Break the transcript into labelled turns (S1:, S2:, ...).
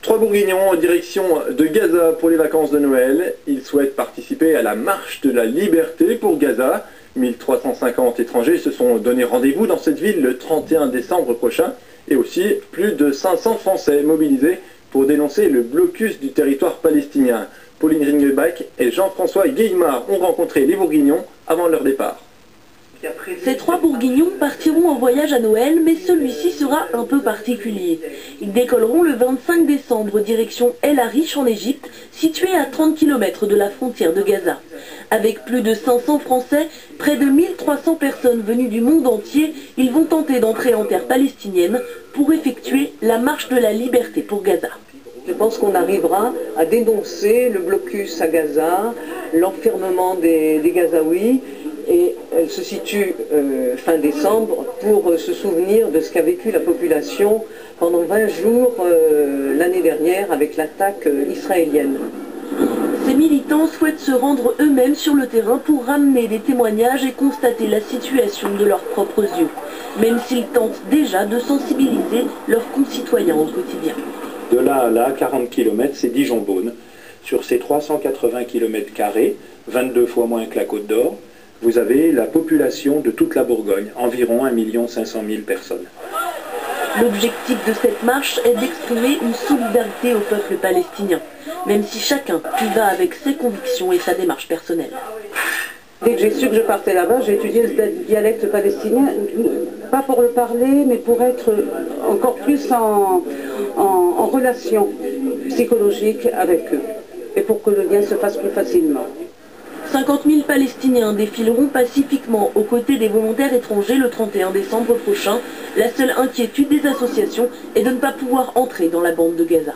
S1: Trois Bourguignons en direction de Gaza pour les vacances de Noël. Ils souhaitent participer à la marche de la liberté pour Gaza. 1350 étrangers se sont donné rendez-vous dans cette ville le 31 décembre prochain. Et aussi plus de 500 Français mobilisés pour dénoncer le blocus du territoire palestinien. Pauline Ringelbach et Jean-François Guillemard ont rencontré les Bourguignons avant leur départ.
S2: Ces trois Bourguignons partiront en voyage à Noël, mais celui-ci sera un peu particulier. Ils décolleront le 25 décembre direction El Arish en Égypte, située à 30 km de la frontière de Gaza. Avec plus de 500 Français, près de 1300 personnes venues du monde entier, ils vont tenter d'entrer en terre palestinienne pour effectuer la marche de la liberté pour Gaza.
S3: Je pense qu'on arrivera à dénoncer le blocus à Gaza, l'enfermement des Gazaouis, et elle se situe fin décembre pour se souvenir de ce qu'a vécu la population pendant 20 jours l'année dernière avec l'attaque israélienne.
S2: Ces militants souhaitent se rendre eux-mêmes sur le terrain pour ramener des témoignages et constater la situation de leurs propres yeux, même s'ils tentent déjà de sensibiliser leurs concitoyens au quotidien.
S4: De là à là, 40 km, c'est Dijon-Beaune. Sur ces 380 km², 22 fois moins que la Côte d'Or, vous avez la population de toute la Bourgogne, environ 1 500 000 personnes.
S2: L'objectif de cette marche est d'exprimer une solidarité au peuple palestinien, même si chacun y va avec ses convictions et sa démarche personnelle.
S3: Dès que j'ai su que je partais là-bas, j'ai étudié le dialecte palestinien, pas pour le parler, mais pour être encore plus en relation psychologique avec eux, et pour que le lien se fasse plus facilement.
S2: 50 000 Palestiniens défileront pacifiquement aux côtés des volontaires étrangers le 31 décembre prochain. La seule inquiétude des associations est de ne pas pouvoir entrer dans la bande de Gaza.